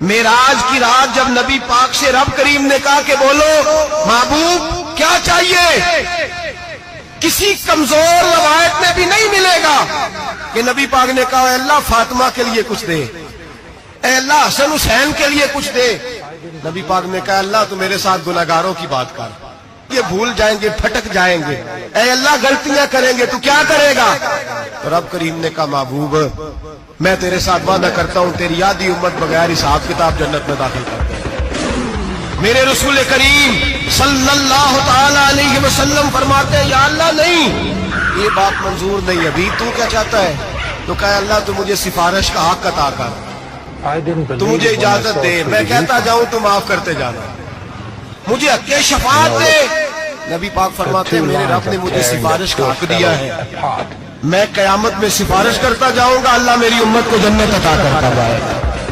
मेराज की रात जब नबी पाक से रब करीम ने कहा कि बोलो महबूब क्या चाहिए, किसी कमजोर रवायत में भी नहीं मिलेगा कि नबी पाक ने कहा अल्लाह फातिमा के लिए कुछ दे, अल्लाह हसन हुसैन के लिए कुछ दे। नबी पाक ने कहा अल्लाह तू मेरे साथ गुनाहगारों की बात कर, ये भूल जाएंगे, भटक जाएंगे, ऐ अल्लाह गलतियां करेंगे, तू क्या करेगा? तो रब करीम ने कहा महबूब मैं तेरे साथ वादा करता हूं तेरी आधी उम्मत बगैर हिसाब किताब जन्नत में दाखिल कर दे। मेरे रसूल करीम सल्लल्लाहु ताला अलैहि वसल्लम फरमाते हैं या अल्लाह नहीं, ये बात मंजूर नहीं, अभी तू क्या चाहता है? तो कहा अल्लाह तू मुझे सिफारिश का हक अता कर, तू मुझे इजाजत दे, मैं कहता जाऊं तू माफ करते जाना, मुझे हक़ शफाअत दे। नबी पाक फरमाते हैं मेरे रब ने मुझे सिफारिश का हक दिया है, मैं कयामत में सिफारिश करता जाऊंगा, अल्लाह मेरी उम्मत को जन्नत अता करता जाएगा।